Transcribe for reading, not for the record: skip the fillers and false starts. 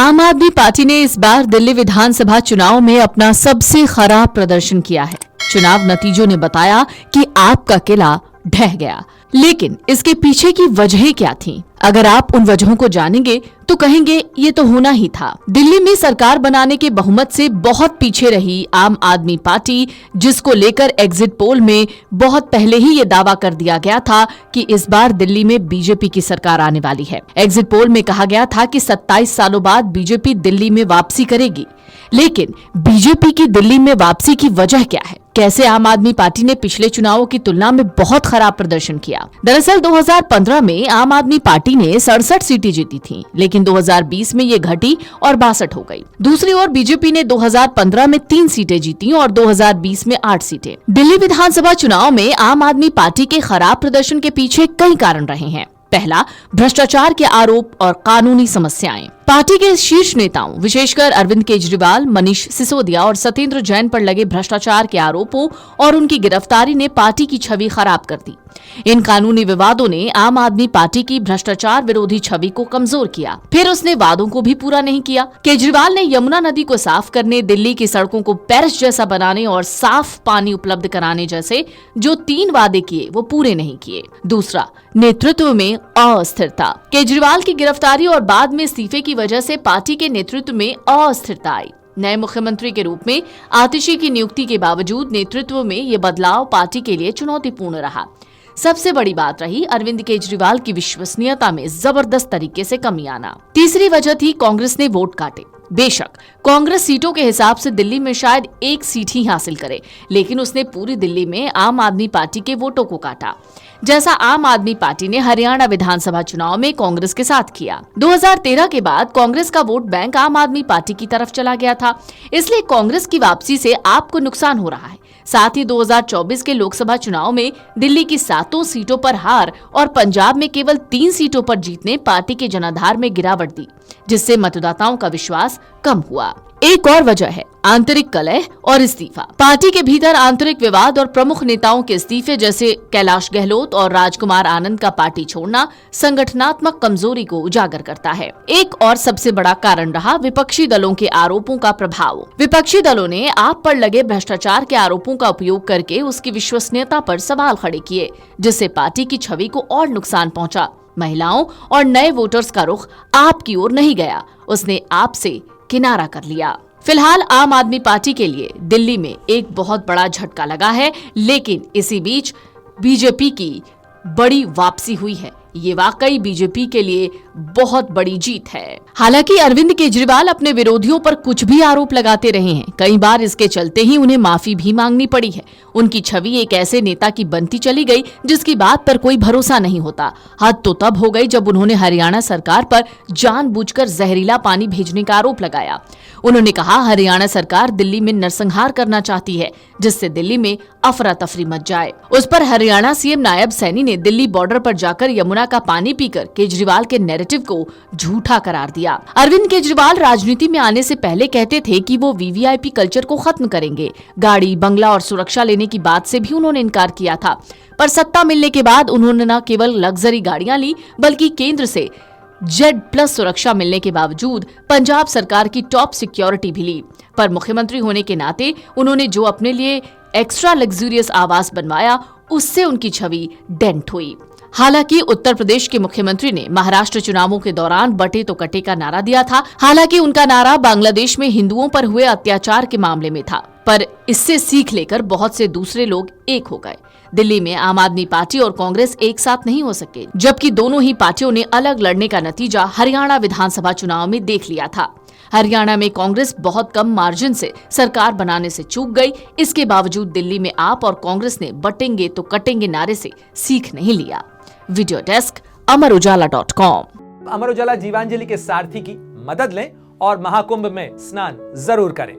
आम आदमी पार्टी ने इस बार दिल्ली विधानसभा चुनाव में अपना सबसे खराब प्रदर्शन किया है। चुनाव नतीजों ने बताया कि आपका किला ढह गया, लेकिन इसके पीछे की वजहें क्या थीं? अगर आप उन वजहों को जानेंगे तो कहेंगे ये तो होना ही था। दिल्ली में सरकार बनाने के बहुमत से बहुत पीछे रही आम आदमी पार्टी, जिसको लेकर एग्जिट पोल में बहुत पहले ही ये दावा कर दिया गया था कि इस बार दिल्ली में बीजेपी की सरकार आने वाली है। एग्जिट पोल में कहा गया था कि 27 सालों बाद बीजेपी दिल्ली में वापसी करेगी, लेकिन बीजेपी की दिल्ली में वापसी की वजह क्या है? कैसे आम आदमी पार्टी ने पिछले चुनावों की तुलना में बहुत खराब प्रदर्शन किया? दरअसल 2015 में आम आदमी पार्टी ने 67 सीटें जीती थीं, लेकिन 2020 में ये घटी और 62 हो गई। दूसरी ओर बीजेपी ने 2015 में 3 सीटें जीती और 2020 में 8 सीटें। दिल्ली विधानसभा चुनाव में आम आदमी पार्टी के खराब प्रदर्शन के पीछे कई कारण रहे हैं। पहला, भ्रष्टाचार के आरोप और कानूनी समस्याएं। पार्टी के शीर्ष नेताओं, विशेषकर अरविंद केजरीवाल, मनीष सिसोदिया और सत्येंद्र जैन पर लगे भ्रष्टाचार के आरोपों और उनकी गिरफ्तारी ने पार्टी की छवि खराब कर दी। इन कानूनी विवादों ने आम आदमी पार्टी की भ्रष्टाचार विरोधी छवि को कमजोर किया। फिर उसने वादों को भी पूरा नहीं किया। केजरीवाल ने यमुना नदी को साफ करने, दिल्ली की सड़कों को पेरिस जैसा बनाने और साफ पानी उपलब्ध कराने जैसे जो 3 वादे किए वो पूरे नहीं किए। दूसरा, नेतृत्व में अस्थिरता। केजरीवाल की गिरफ्तारी और बाद में इस्तीफे की वजह से पार्टी के नेतृत्व में अस्थिरता आई। नए मुख्यमंत्री के रूप में आतिशी की नियुक्ति के बावजूद नेतृत्व में ये बदलाव पार्टी के लिए चुनौतीपूर्ण रहा। सबसे बड़ी बात रही अरविंद केजरीवाल की विश्वसनीयता में जबरदस्त तरीके से कमी आना। तीसरी वजह थी कांग्रेस ने वोट काटे। बेशक कांग्रेस सीटों के हिसाब से दिल्ली में शायद 1 सीट ही हासिल करे, लेकिन उसने पूरी दिल्ली में आम आदमी पार्टी के वोटों को काटा, जैसा आम आदमी पार्टी ने हरियाणा विधानसभा चुनाव में कांग्रेस के साथ किया। 2013 के बाद कांग्रेस का वोट बैंक आम आदमी पार्टी की तरफ चला गया था, इसलिए कांग्रेस की वापसी से आपको नुकसान हो रहा है। साथ ही 2024 के लोकसभा चुनाव में दिल्ली की 7 सीटों पर हार और पंजाब में केवल 3 सीटों पर जीत ने पार्टी के जनाधार में गिरावट दी, जिससे मतदाताओं का विश्वास कम हुआ। एक और वजह है आंतरिक कलह और इस्तीफा। पार्टी के भीतर आंतरिक विवाद और प्रमुख नेताओं के इस्तीफे, जैसे कैलाश गहलोत और राजकुमार आनंद का पार्टी छोड़ना, संगठनात्मक कमजोरी को उजागर करता है। एक और सबसे बड़ा कारण रहा विपक्षी दलों के आरोपों का प्रभाव। विपक्षी दलों ने आप पर लगे भ्रष्टाचार के आरोपों का उपयोग करके उसकी विश्वसनीयता पर सवाल खड़े किए, जिससे पार्टी की छवि को और नुकसान पहुंचा। महिलाओं और नए वोटर्स का रुख आपकी ओर नहीं गया, उसने आपसे किनारा कर लिया। फिलहाल आम आदमी पार्टी के लिए दिल्ली में एक बहुत बड़ा झटका लगा है, लेकिन इसी बीच बीजेपी की बड़ी वापसी हुई है। ये वाकई बीजेपी के लिए बहुत बड़ी जीत है। हालांकि अरविंद केजरीवाल अपने विरोधियों पर कुछ भी आरोप लगाते रहे हैं। कई बार इसके चलते ही उन्हें माफी भी मांगनी पड़ी है। उनकी छवि एक ऐसे नेता की बनती चली गई जिसकी बात पर कोई भरोसा नहीं होता। हद तो तब हो गई जब उन्होंने हरियाणा सरकार पर जानबूझकर जहरीला पानी भेजने का आरोप लगाया। उन्होंने कहा हरियाणा सरकार दिल्ली में नरसंहार करना चाहती है, जिससे दिल्ली में अफरा तफरी मच जाए। उस पर हरियाणा सीएम नायब सैनी ने दिल्ली बॉर्डर पर जाकर यमुना का पानी पीकर केजरीवाल के नैरेटिव को झूठा करार दिया। अरविंद केजरीवाल राजनीति में आने से पहले कहते थे कि वो वीवीआईपी कल्चर को खत्म करेंगे। गाड़ी, बंगला और सुरक्षा लेने की बात से भी उन्होंने इनकार किया था, पर सत्ता मिलने के बाद उन्होंने न केवल लग्जरी गाड़ियां ली, बल्कि केंद्र से Z+ सुरक्षा मिलने के बावजूद पंजाब सरकार की टॉप सिक्योरिटी भी ली। पर मुख्यमंत्री होने के नाते उन्होंने जो अपने लिए एक्स्ट्रा लग्जूरियस आवास बनवाया, उससे उनकी छवि डेंट हुई। हालांकि उत्तर प्रदेश के मुख्यमंत्री ने महाराष्ट्र चुनावों के दौरान बटे तो कटे का नारा दिया था। हालांकि उनका नारा बांग्लादेश में हिंदुओं पर हुए अत्याचार के मामले में था, पर इससे सीख लेकर बहुत से दूसरे लोग एक हो गए। दिल्ली में आम आदमी पार्टी और कांग्रेस एक साथ नहीं हो सके, जबकि दोनों ही पार्टियों ने अलग लड़ने का नतीजा हरियाणा विधानसभा चुनाव में देख लिया था। हरियाणा में कांग्रेस बहुत कम मार्जिन से सरकार बनाने से चूक गई। इसके बावजूद दिल्ली में आप और कांग्रेस ने बटेंगे तो कटेंगे नारे से सीख नहीं लिया। Video desk amarujala.com। Amar Ujala Jeevanjali के सारथी की मदद लें और महाकुंभ में स्नान जरूर करें।